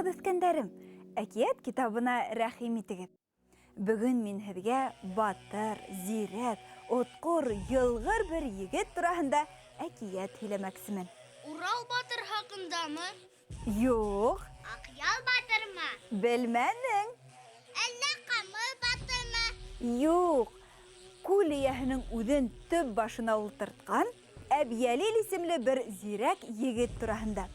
Саламатсызбы Искәндәрем. Әкият китабына рәхим итегез. Бүген мин һеҙгә батыр, зирәк, отҡор, йылғыр бер егет тураһында әкият һөйләмәксемен. Урал батыр хаҡындамы? Юҡ, Аҡял батырмы? белмәнең. Әллә Ҡамыл батырмы? Юҡ, күл эйәһенең үҙен төп башына ултыртҡан Әбйәлил исемле бер зирәк егет тураһында.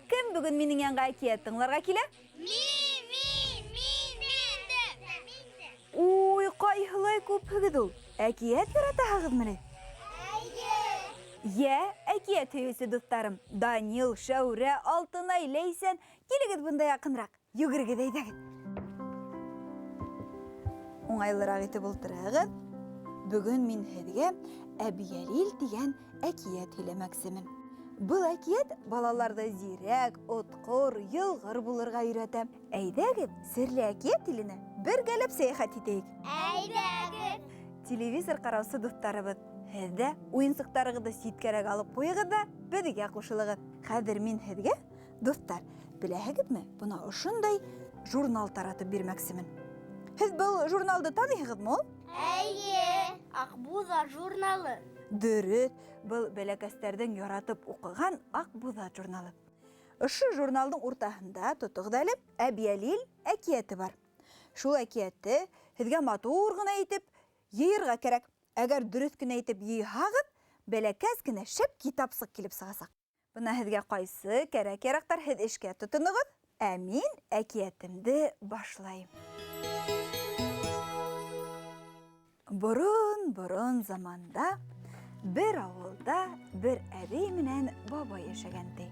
Кем бүген минең янға әкият тыңларға килә? Мин. Уй, ҡайһылай күпһегеҙ ул. Әкиәт яратаһығыҙмы? Әкиәт һөйөүсе дуҫтарым, Данил, Шәүрә, Алтынай, Ләйсән, килегеҙ бында яҡыныраҡ. Йүгерегеҙ, әйҙәгеҙ. Уңайлыраҡ итеп ултырығыҙ. Бөгөн мин һеҙгә Әбйәлил тигән әкиәт һөйләмәксемен. Был әкиәт балаларҙы зирәк, отҡор, йылғыр булырға өйрәтә. Әйҙәгеҙ, серле әкиәт иленә бергәләп сәйәхәт итәйек. Әйҙәгеҙ. Телевизор ҡараусы дуҫтарыбыҙ, һеҙ дә уйынсыҡтарығыҙҙы ситкәрәк алып ҡуйығыҙ да беҙгә ҡушылығыҙ. Хәҙер мин һеҙгә, дуҫтар, беләһегеҙме, бына ошондай журнал таратып бирмәксемен. Һеҙ был журналды таныйһығыҙмы ул? Әйе, Аҡбуҙа журналы. Дөрөҫ, был бәләкәстәрҙең яратып уҡыған Аҡбуҙат журналы. Ошо журналдың уртаһында тотоғоҙ әле Әбйәлил әкиәте бар. Шул әкиәтте һеҙгә матур ғына итеп йыйырға кәрәк. Әгәр дөрөҫ кенә итеп йыйһағыҙ, бәләкәс кенә шәп китапсыҡ килеп сығасаҡ. Бына һеҙгә ҡайсы кәрәк-яраҡтар һеҙ эшкә тотоноғоҙ, ә мин әкиәтемде башлайым. Борон заманда бер ауылда бер әбей менән бабай йәшәгән ти.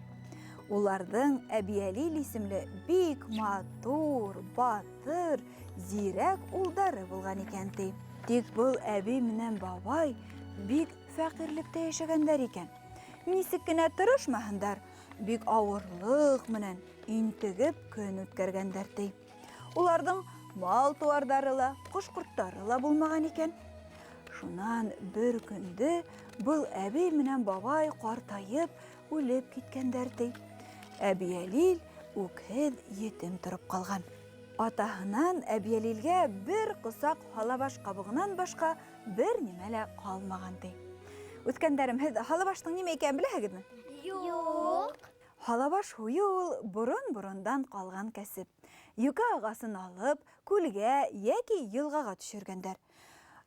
Уларҙың Әбйәлил исемле бик матур, батыр, зирәк улдары булған икән ти. Тик был әбей менән бабай бик фәҡирлектә йәшәгәндәр икән. Нисек кенә тырышмаһындар, бик ауырлыҡ менән интегеп көн үткәргәндәр ти. Уларҙың мал-тыуарҙары ла, ҡош-ҡорттары ла булмаған икән. Шунан бер көндө был әбей менән бабай ҡартайып, үлеп киткәндәр ти. Әбйәлил үкһеҙ етем тороп ҡалған. Атаһынан Әбйәлилгә бер ҡосаҡ һалабаш ҡабығынан башҡа бер нимә лә ҡалмаған ти. Үҫкәндәрем, һеҙ һалабаштың нимә икәнен беләһегеҙме? Юҡ. Һалабаш һуйыу ул борон-борондан ҡалған кәсеп. Йүкә ағасын алып, күлгә йәки йылғаға төшөргәндәр.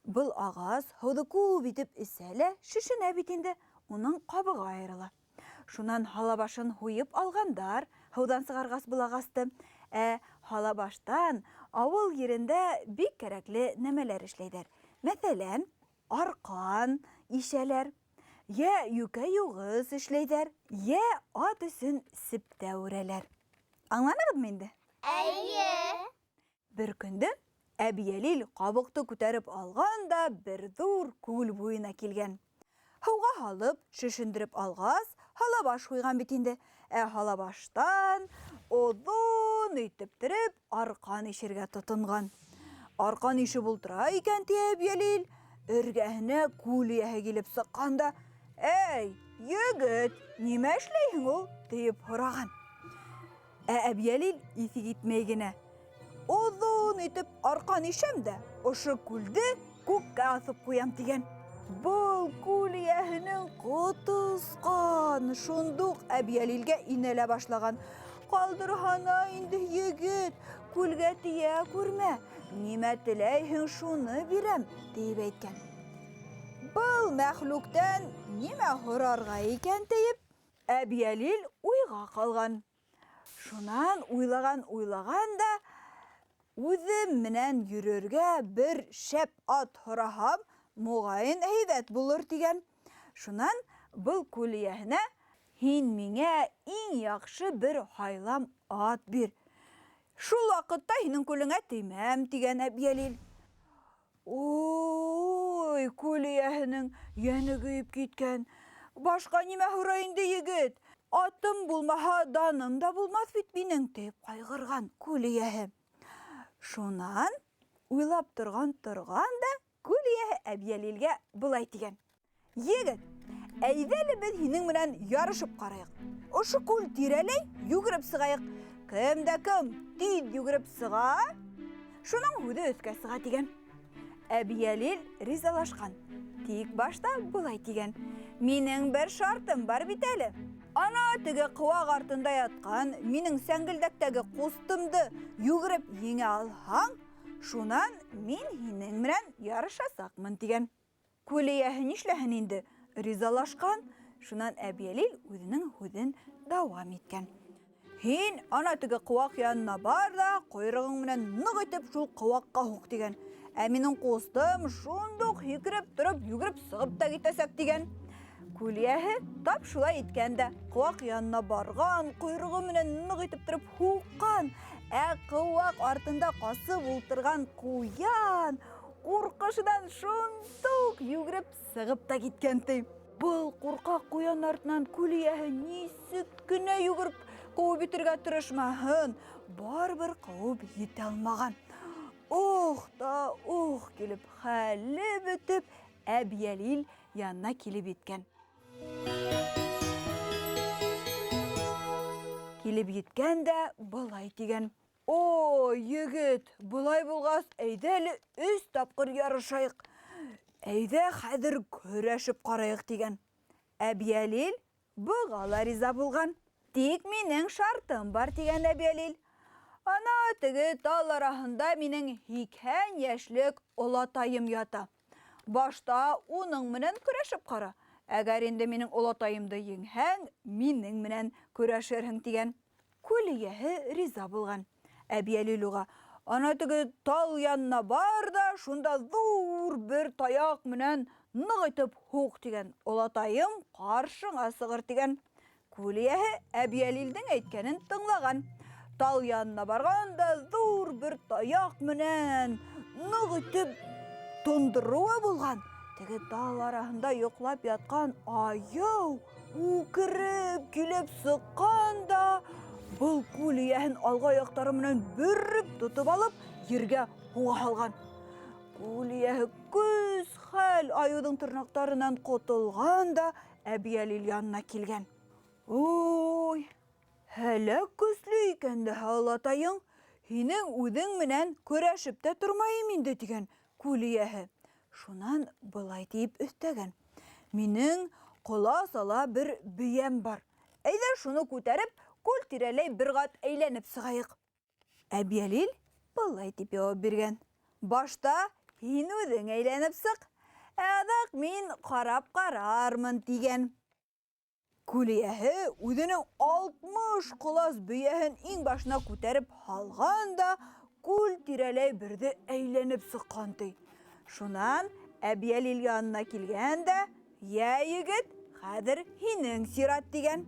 Был ағас һыуҙы күп итеп эсә лә шешенә бит инде, уның ҡабығы айырыла. Шунан һалабашын һуйып алғандар, һыуҙан сығарғас был ағасты. Һалабаштан ауыл ерендә бик кәрәкле нәмәләр эшләйҙәр. Мәҫәлән, арҡан ишәләр, йүкә юғыс эшләйҙәр, ат өсөн септә үрәләр. Аңланығыҙмы инде? Әйе. Бер көндө Әбйәлил ҡабыҡты күтәреп алған да бер ҙур күл буйына килгән. Һыуға һалып, шешендереп алғас, һалабаш һуйған бит инде. Һалабаштан оҙон итеп арҡан ишергә тотонған. Арҡан ишеп ултыра икән ти Әбйәлил, эргәһенә күл эйәһе килеп сыҡҡанда: «Әй, егет, нимә эшләйһең ул?» тиеп һораған. Әбйәлил иҫе китмәй генә: «Оҙон итеп арҡан ишәм дә, ошо күлде күккә аҫып ҡуям» тигән. Был күл эйәһенең ҡото осҡан, шундуҡ Әбйәлилгә инәлә башлаған. «Ҡалдырһана инде, егет, күлгә тейә күрмә, нимә теләйһең шуны бирәм» тиеп әйткән. Был мәхлүктән нимә һорарға икән тиеп, Әбйәлил уйға ҡалған. Шунан уйлаған да, үҙем менән йөрөргә бер шәп ат һораһам, моғайын һәйбәт булыр тигән. Шунан был күл эйәһенә: «Һин миңә иң яҡшы бер һайлам ат бир. Шул ваҡытта һинең күлеңә теймәм» тигән Әбйәлил. Ой, күл эйәһенең йәне көйөп киткән. «Башҡа нимә һорай инде, егет? Атым булмаһа, даным да булмаҫ бит минең» тип ҡайғырған күл эйәһе. Шунан уйлап торған да күл эйәһе Әбйәлилгә былай тигән: «Егет, әйҙәле беҙ һинең менән ярышып ҡарайыҡ. Ошо күл тирәләй йүгереп сығайыҡ. кем тиз йөгереп сыға, шуның һүҙе өҫкә сыға тигән. Әбйәлил ризалашҡан. Тик башта былай тигән: минең бер шартым бар бит әле. Ана теге ҡыуаҡ артында ятҡан минең сәңгелдәктәге ҡустымды йүгереп еңә алһаң, шунан мин һинең менән ярышасаҡмын тигән. Күл эйәһе нишләһен инде? Ризалашҡан. Шунан Әбйәлил үҙенең һүҙен дауам иткән. Һин ана теге ҡыуаҡ янына бар да, ҡойроғоң менән ныҡ итеп шул ҡыуаҡҡа һуҡ тигән. Ә минең ҡустым шундуҡ һикереп тороп, йүгереп сығып та китәсәк тигән. Күл эйәһе тап шулай иткән дә, ҡыуаҡ янына барған, ҡойроғо менән ныҡ итеп тороп һуҡҡан. Ә ҡыуаҡ артында ҡасып ултырған ҡуян ҡурҡышынан шундуҡ йүгереп сығып та киткән ти. Был ҡурҡаҡ ҡуян артынан күл эйәһе нисек кенә йүгереп ҡыуып итергә тырышмаһын, барыбер ҡыуып етә алмаған. Ух та ух килеп, хәле бөтөп, Әбйәлил янына килеп еткән. Килеп еткән дә былай тигән: о, егет, былай булғас, әйҙә әле 3 тапҡыр ярышайыҡ. Әйҙә хәҙер көрәшеп ҡарайыҡ тигән. Әбйәлил быға ла риза булған. Тик минең шартым бар тигән Әбйәлил. Ана теге тал араһында минең 80 йәшлек олатайым ята. Башта уның менән көрәшеп ҡара. Әгәр инде минең олатайымды еңһәң, минең менән көрәшерһең тигән. Күл эйәһе риза булған. Әбйәлил уға: ана теге тал янына бар да, шунда ҙур бер таяҡ менән ныҡ итеп һуҡ тигән. Олатайым ҡаршыңа сығыр тигән. Күл эйәһе Әбйәлилдең әйткәнен тыңлаған. Тал янына барғанда ҙур бер таяҡ менән ныҡ итеп тондороуы булған. Теге тал араһында йоҡлап ятҡан айыу үкереп килеп сыҡҡан да, был күл эйәһен алға аяҡтары менән бөрөп тотоп алып, ергә һуға һалған. Күл эйәһе көс-хәл айыуҙың тырнаҡтарынан ҡотолған да Әбйәлил янына килгән. Ой, һәләк көслө икән дә олатайың, һинең үҙең менән көрәшеп тә тормайым инде тигән күл эйәһе. Шунан былай тиеп өҫтәгән: минең ҡолас ала бер бейәм бар. Әйҙә шуны күтәреп, күл тирәләй бер ҡат әйләнеп сығайыҡ. Әбйәлил былай тип яуап биргән: башта һин үҙең әйләнеп сыҡ, аҙаҡ мин ҡарап ҡарармын тигән. Күл эйәһе үҙенең 60 ҡолас бейәһен иң башына күтәреп һалған да, күл тирәләй берҙе әйләнеп сыҡҡан ти. Шунан Әбйәлил янына килгән дә: йә, егет, хәҙер һинең сират тигән.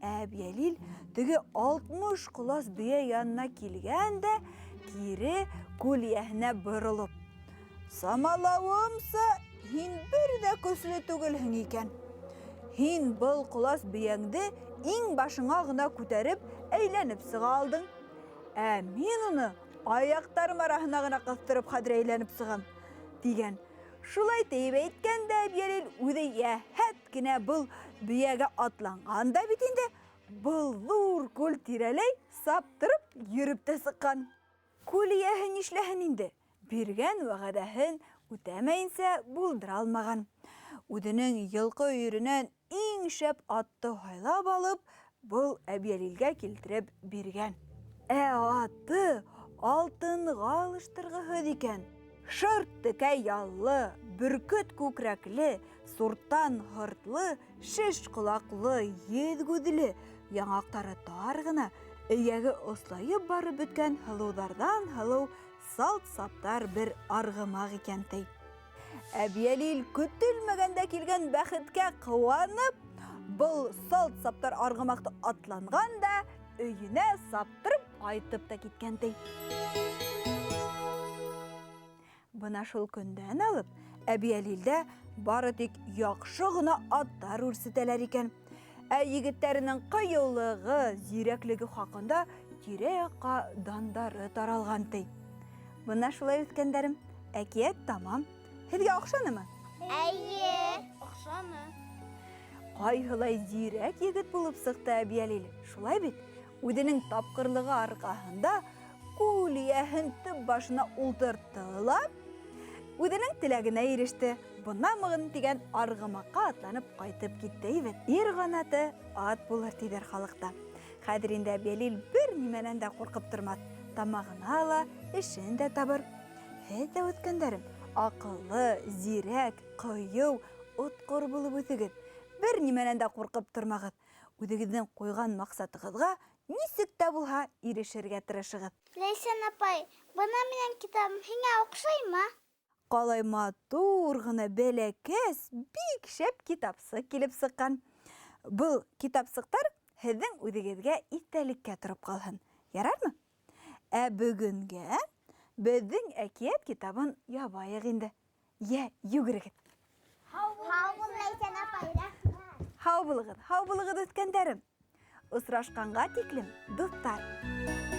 Әбйәлил теге 60 ҡолас бейә янына килгән дә, кире күл эйәһенә боролоп: самалауымса, һин бер дә көслө түгелһең икән. Һин был ҡолас бейәңде иң башыңа ғына күтәреп, әйләнеп сыға алдың. Ә мин уны аяҡтарым араһына ғына ҡыҫтырып хәҙер әйләнеп сығам тигән. Шулай тейеп әйткәндә Әбйәлил үҙе йәһәт кенә был бейәгә атланған да бит инде, был ҙур күл тирәләй саптырып йөрөп тә сыҡҡан. Күл эйәһе нишләһен инде? Биргән вәғәҙәһен үтәмәйенсә булдыра алмаған. Үҙенең йылҡы өйөрөнән иң шәп атты һайлап алып, был Әбйәлилгә килтереп биргән. Ә аты алтынға алыштырғыһыҙ икән. Шырт текәй яллы, бөркөт күкрәкле, суртан һыртлы, шеш ҡолаҡлы, еҙ күҙле, яңаҡтары тар ғына, эйәге ослайып барып бөткән һылыуҙарҙан һылыу салт саптар бер арғымаҡ икән ти. Әбйәлил көтөлмәгәндә килгән бәхеткә ҡыуанып, был салт саптар арғымаҡты атланған да, өйөнә саптырып ҡайтып та киткән ти. Бына шул көндән алып, Әбйәлилдә бары тик яҡшы ғына аттар үрсетәләр икән. Ә егеттәренең ҡыйыулығы, зирәклеге хаҡында тирә-яҡҡа дандары таралған ти. Бына шулай үткәндәрем, әкиәт тамам. Һеҙгә оҡшанымы? Әйе, оҡшаны. Ҡайһылай зирәк егет булып сыҡты Әбйәлил. Шулай бит? Үҙенең тапҡырлығы арҡаһында күл эйәһен төп башына ултыртты, үҙенең теләгенә иреште. Бынамығын тигән арғымаҡҡа атланып ҡайтып китте. Ир ҡанаты ат булыр тиҙәр халыҡта. Хәҙер инде Әбйәлил бер нимәнән дә ҡурҡып тормаҫ. Тамағына ла, эшен дә табыр. Һеҙ дә үткәндәрем, аҡыллы, зирәк, ҡыйыу, отҡор булып үҫегеҙ. Бер нимәнән дә ҡурҡып тормағыҙ. Үҙегеҙҙең ҡуйған маҡсатығыҙға нисек тә булһа ирешергә тырышығыҙ. Ләйсән апай, бына минең китабым һиңә оҡшаймы? Ҡалай матур ғына бәләкәс, бик шәп китапсыҡ килеп сыҡҡан. Был китапсыҡтар һеҙҙең үҙегеҙгә иҫтәлеккә тороп ҡалһын. Ярармы? Ә бөгөнгә беҙҙең әкиәт китабын ябайыҡ инде. Йә, йүгерегеҙ. Һау бул, Ләйсән апай, рәхмәт. Һау булығыҙ үткәндәрем. Осрашҡанға тиклем, дуҫтар.